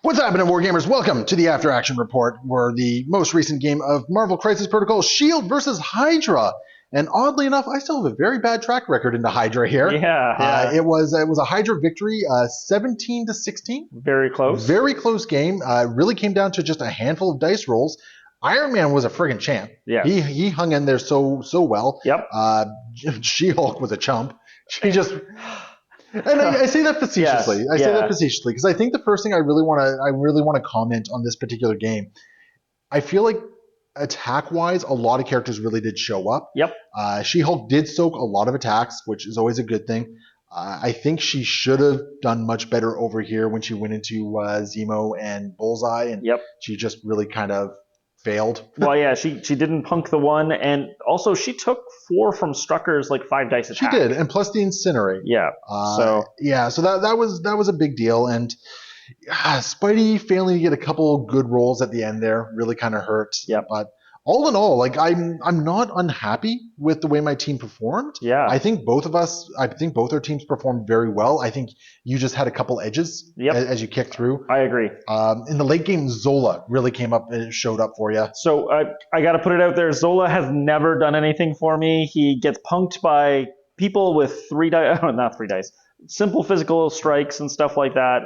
What's happening, Wargamers? Welcome to the After Action Report, where the most recent game of Marvel Crisis Protocol S.H.I.E.L.D. versus Hydra. And oddly enough, I still have a very bad track record into Hydra here. Yeah. It was a Hydra victory, 17-16. Very close. Very close game. Really came down to just a handful of dice rolls. Iron Man was a friggin' champ. Yeah. He hung in there so well. Yep. She-Hulk was a chump. She just... And I say that facetiously. Yes, I say that facetiously because I think the first thing I really want to comment on this particular game. I feel like attack-wise, a lot of characters really did show up. Yep. She-Hulk did soak a lot of attacks, which is always a good thing. I think she should have done much better over here when she went into Zemo and Bullseye, and she just really kind of failed. Well, yeah, she didn't punk the one, and also she took 4 from Strucker's 5 dice attack. She did, and plus the incinerate. Yeah. So that was a big deal, and Spidey failing to get a couple good rolls at the end there really kind of hurt. Yep. But all in all, I'm not unhappy with the way my team performed. Yeah. I think both our teams performed very well. I think you just had a couple edges as you kicked through. I agree. In the late game, Zola really came up and showed up for you. So I got to put it out there. Zola has never done anything for me. He gets punked by people with 3 dice, not 3 dice, simple physical strikes and stuff like that.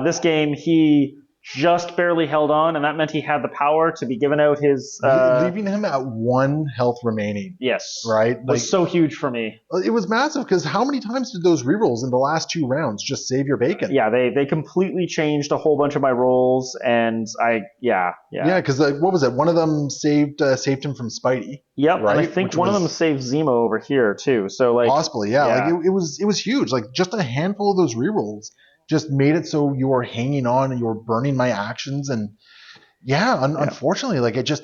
This game, he just barely held on, and that meant he had the power to be giving out his... leaving him at 1 health remaining. Yes. Right? Was so huge for me. It was massive, because how many times did those rerolls in the last 2 rounds just save your bacon? Yeah, they completely changed a whole bunch of my rolls, and Yeah, because what was it? One of them saved him from Spidey. Yep, right? And I think one of them saved Zemo over here, too. So possibly, yeah. It was huge. Just a handful of those rerolls just made it so you were hanging on and you were burning my actions, and unfortunately,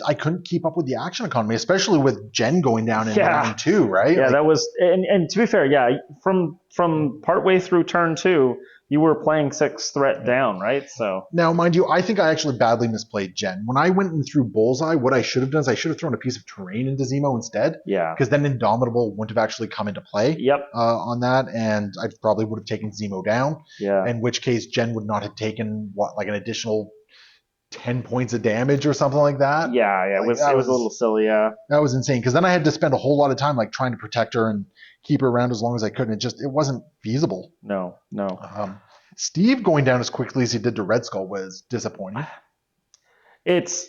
I couldn't keep up with the action economy, especially with Jen going down in round 2, right? Yeah, that was, and to be fair, from partway through turn 2, you were playing 6 threat down, right? So now, mind you, I think I actually badly misplayed Jen. When I went in through Bullseye, what I should have done is I should have thrown a piece of terrain into Zemo instead. Yeah. Because then Indomitable wouldn't have actually come into play. Yep. On that, and I probably would have taken Zemo down. Yeah. In which case, Jen would not have taken an additional 10 points of damage or something like that. Yeah. It was a little silly. Yeah. That was insane, because then I had to spend a whole lot of time trying to protect her and keep her around as long as I could, and it wasn't feasible. No. Steve going down as quickly as he did to Red Skull was disappointing. It's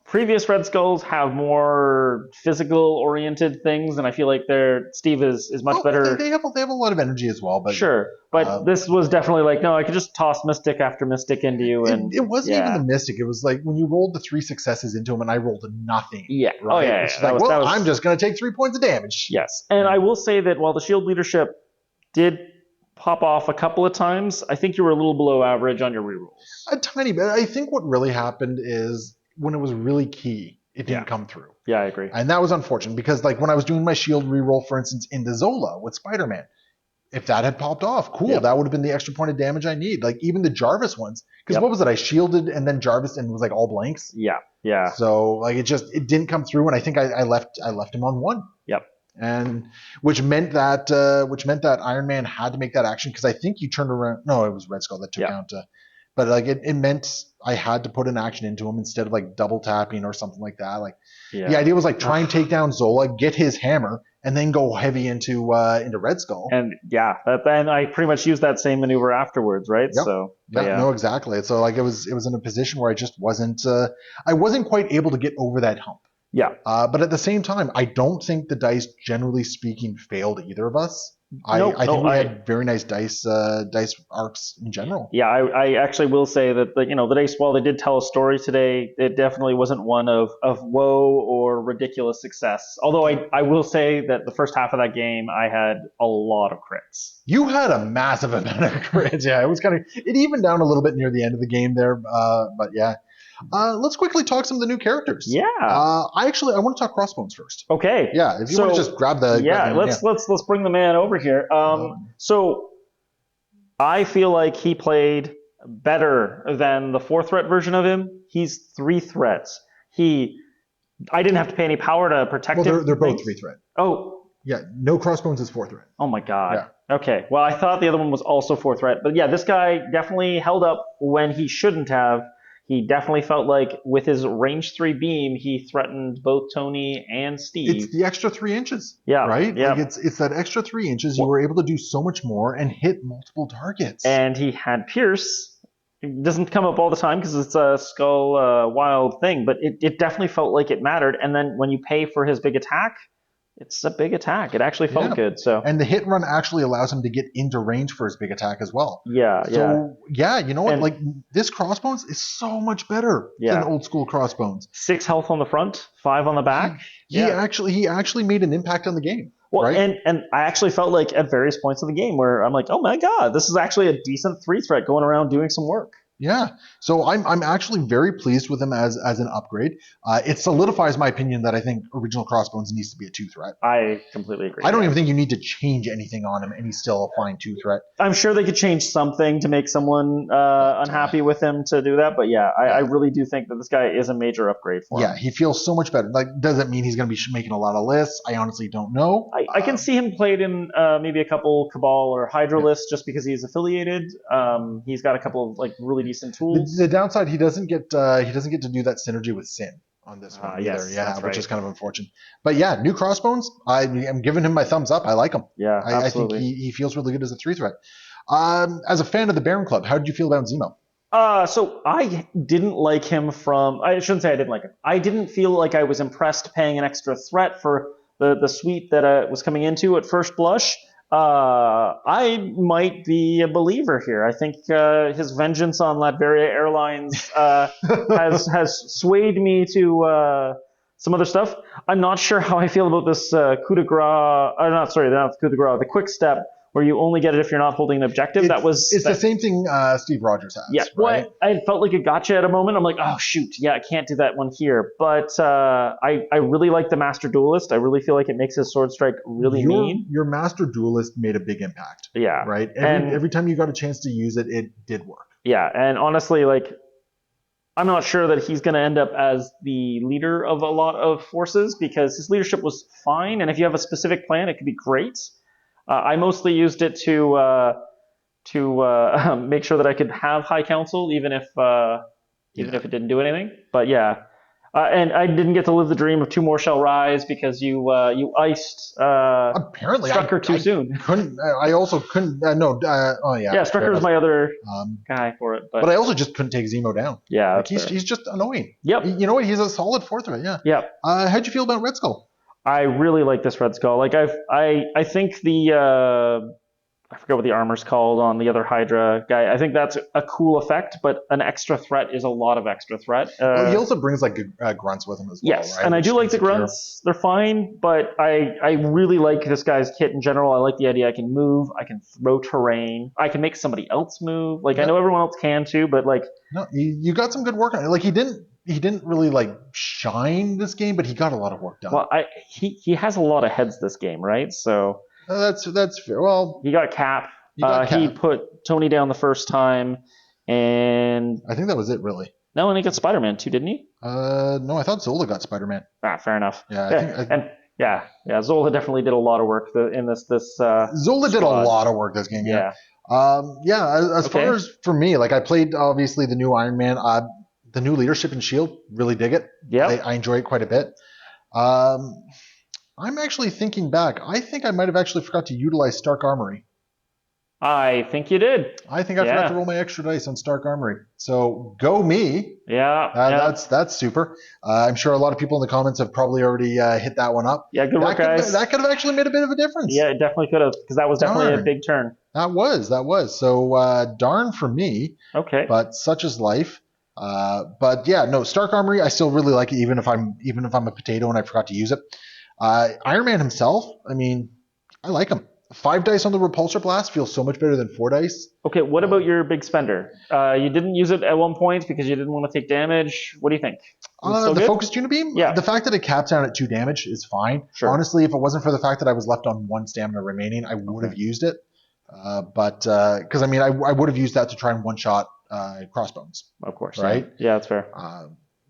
previous Red Skulls have more physical-oriented things, and I feel like Steve is much better. They have a lot of energy as well, but sure. But this was definitely no, I could just toss Mystic after Mystic into you, and it wasn't even the Mystic. It was when you rolled the 3 successes into him, and I rolled a nothing. Yeah. Right? Oh yeah. It's I'm just going to take 3 points of damage. Yes, and I will say that while the Shield leadership did pop off a couple of times, I think you were a little below average on your rerolls. A tiny bit. I think what really happened is when it was really key, it didn't come through. Yeah, I agree. And that was unfortunate, because when I was doing my Shield reroll, for instance, into Zola with Spider-Man, if that had popped off, cool. That would have been the extra point of damage I need. Even the Jarvis ones, because what was it? I shielded and then Jarvis and it was all blanks. Yeah. So it didn't come through, and I think I left him on 1. Yep. And which meant that Iron Man had to make that action, because I think you turned around. No, it was Red Skull that took out. But it meant I had to put an action into him instead of double tapping or something like that. The idea was try and take down Zola, get his hammer, and then go heavy into Red Skull. And then I pretty much used that same maneuver afterwards, right? Yep. So no, exactly. So it was in a position where I just wasn't quite able to get over that hump. Yeah. But at the same time, I don't think the dice, generally speaking, failed either of us. I think we had very nice dice arcs in general. Yeah, I actually will say that the dice, while they did tell a story today, it definitely wasn't one of woe or ridiculous success. Although I will say that the first half of that game, I had a lot of crits. You had a massive amount of crits. Yeah, it evened down a little bit near the end of the game there, but yeah. Let's quickly talk some of the new characters. Yeah. I want to talk Crossbones first. Okay. Yeah. If you want to just grab the. Yeah. Let's bring the man over here. So I feel like he played better than the 4-threat version of him. He's 3 threats. I didn't have to pay any power to protect him. They're both 3-threat. Oh. Yeah, no crossbones is 4 threat. Oh my god. Yeah. Okay. Well, I thought the other one was also 4 threat, but yeah, this guy definitely held up when he shouldn't have. He definitely felt like with his range 3 beam, he threatened both Tony and It's Steve. the extra 3 inches, Yeah. right? Like Yeah. it's that extra 3 inches. You Well, were able to do so much more and hit multiple targets. and he had Pierce. It doesn't come up all the time because it's a skull wild thing, but it definitely felt like it mattered. And then when you pay for his big attack, it's a big attack. It actually felt Yeah. good. So And the hit run actually allows him to get into range for his big attack as well. yeah, yeah, So yeah, you know what? and Like this crossbones is so much better than yeah, old school crossbones. 6 health on the front, 5 on the back. He Yeah. actually made an impact on the game, Well, right? and I actually felt like at various points of the game where I'm like, oh my god, this is actually a decent 3 threat going around doing some work. Yeah. So I'm actually very pleased with him as an upgrade. It solidifies my opinion that I think original crossbones needs to be a 2 threat. I completely agree. I don't even think you need to change anything on him, and he's still a fine 2 threat. I'm sure they could change something to make someone unhappy with him to do that, but yeah, I really do think that this guy is a major upgrade for him. Yeah, he feels so much better. Like, doesn't mean he's going to be making a lot of lists. I honestly don't know. I can see him played in maybe a couple Cabal or Hydra lists just because he's affiliated. He's got a couple of like really decent tools. The downside, he doesn't get to do that synergy with Sin on this one either. Yes, Yeah, that's which right. is kind of unfortunate. But yeah, new crossbones. I am giving him my thumbs up. I like him. Yeah, I think absolutely. he feels really good as a 3 threat. As a fan of the Baron Club, how did you feel about Zemo? So I didn't like him from. I shouldn't say I didn't like him. I didn't feel like I was impressed paying an extra threat for the suite that I was coming into at first blush. I might be a believer here. I think his vengeance on Latveria Airlines has swayed me to some other stuff. I'm not sure how I feel about this coup de grace. Not sorry, not coup de grace. The quick step where you only get it if you're not holding an objective. It's the same thing Steve Rogers has. Yeah, right? well, I felt like a gotcha at a moment. I'm like, oh shoot, yeah, I can't do that one here. But I really like the Master Duelist. I really feel like it makes his sword strike really mean. Your Master Duelist made a big impact. Yeah, right. And Every time you got a chance to use it, it did work. Yeah, and honestly, like, I'm not sure that he's going to end up as the leader of a lot of forces because his leadership was fine, and if you have a specific plan, it could be great. I mostly used it to make sure that I could have High Council, even if it didn't do anything. But yeah, and I didn't get to live the dream of 2 more shall rise because you iced apparently Strucker too soon. I also couldn't. No. Oh yeah. Yeah, Strucker was my other guy for it, but I also just couldn't take Zemo down. Yeah, like he's just annoying. Yep. You know what? He's a solid 4 threat. Yeah. Yep. How'd you feel about Red Skull? I really like this Red Skull. Like I think the I forget what the armor's called on the other Hydra guy. I think that's a cool effect, but an extra threat is a lot of extra threat. He also brings like grunts with him as well. Yes, right? and I Which do like the secure. grunts. They're fine, but I really like this guy's kit in general. I like the idea I can move, I can throw terrain, I can make somebody else move. Like I know everyone else can too, but like no, you got some good work on it. Like he didn't really like shine this game, but he got a lot of work done. Well, he has a lot of heads this game, right? So that's fair. Well, he got Cap. He put Tony down the first time, and I think that was it, really. No, and he got Spider-Man too, didn't he? No, I thought Zola got Spider-Man. Fair enough. Yeah, Zola definitely did a lot of work in this. Zola did a lot of work this game. Yeah. As far as for me, like I played obviously the new Iron Man, the new leadership in Shield. Really dig it. Yeah, I enjoy it quite a bit. I'm actually thinking back. I think I might have actually forgot to utilize Stark Armory. I think you did. I think I forgot to roll my extra dice on Stark Armory. So go me. Yeah. That's super. I'm sure a lot of people in the comments have probably already hit that one up. Yeah, good work, guys. That could have actually made a bit of a difference. Yeah, it definitely could have, because that was definitely a big turn. That was. So darn for me. Okay. But such is life. But yeah, no, Stark Armory, I still really like it, even if I'm a potato and I forgot to use it. Iron Man himself, I mean, I like him. 5 dice on the Repulsor Blast feels so much better than 4 dice. Okay, what about your big spender? You didn't use it at one point because you didn't want to take damage. What do you think? The Focused Unibeam? Yeah. The fact that it caps out at 2 damage is fine. Sure. Honestly, if it wasn't for the fact that I was left on 1 stamina remaining, I would have used it. Because I mean, I would have used that to try and one-shot Crossbones. Of course. Right? Yeah, that's fair.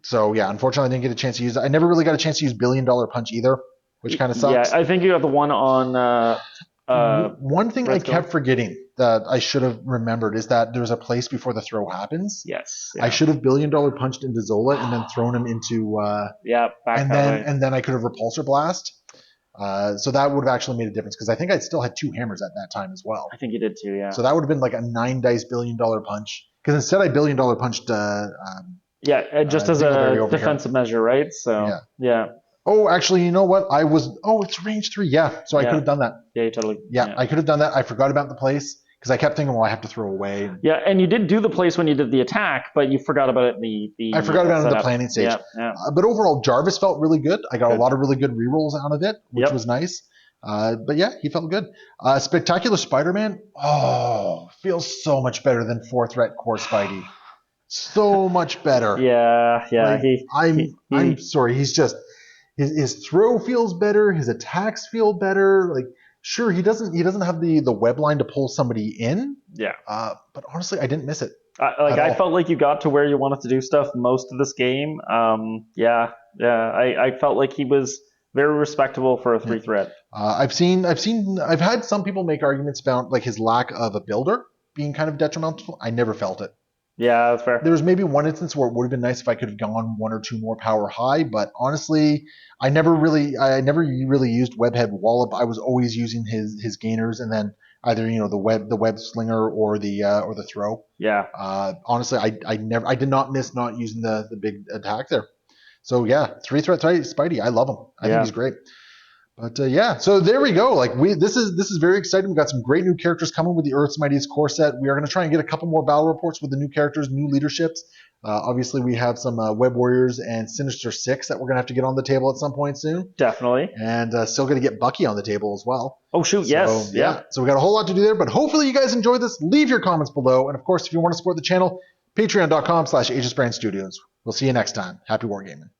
So yeah, unfortunately, I didn't get a chance to use it. I never really got a chance to use $1 Billion Punch either. which kind of Yeah, sucks. I think you have the one on. One thing I Red Skull? kept forgetting that I should have remembered is that there's a place before the throw happens. Yes. I should have $1 billion punched into Zola and then thrown him into back and that then way. and then I could have repulsor blast. So that would have actually made a difference because I think I still had 2 hammers at that time as well. I think you did too. Yeah. So that would have been like a 9 dice $1 billion punch. Because instead I $1 billion punched. Just as Dingleberry a over here. defensive measure, right? So Yeah. yeah. Oh, actually, you know what? It's range 3. Yeah, so I could have done that. Yeah, you totally. Yeah, I could have done that. I forgot about the place because I kept thinking, well, I have to throw away. Yeah, and you did do the place when you did the attack, but you forgot about it in the I forgot about it in the setup. planning stage. Yeah. But overall, Jarvis felt really good. I got Good. a lot of really good rerolls out of it, which was nice. But yeah, he felt good. Spectacular Spider-Man. Oh, feels so much better than 4-threat core Spidey. So much better. Yeah. Like, I'm sorry. He's just his throw feels better. His attacks feel better. Like, sure, he doesn't have the web line to pull somebody in. Yeah. But honestly, I didn't miss it. I felt like you got to where you wanted to do stuff most of this game. I felt like he was very respectable for a 3-threat. I've had some people make arguments about like his lack of a builder being kind of detrimental. I never felt it. Yeah, that's fair. There was maybe one instance where it would have been nice if I could have gone 1 or 2 more power high, but honestly, I never really used Webhead Wallop. I was always using his gainers and then either the web slinger or the throw. Yeah. Honestly, I did not miss not using the big attack there. So yeah, 3-threat Spidey, I love him. I think he's great. But yeah, so there we go. Like this is very exciting. We've got some great new characters coming with the Earth's Mightiest core set. We are going to try and get a couple more battle reports with the new characters, new leaderships. Obviously, we have some Web Warriors and Sinister Six that we're going to have to get on the table at some point soon. Definitely. And still going to get Bucky on the table as well. Oh shoot, yes. Yeah. So we got a whole lot to do there. But hopefully you guys enjoyed this. Leave your comments below. And of course, if you want to support the channel, patreon.com/AegisBrand Studios. We'll see you next time. Happy wargaming.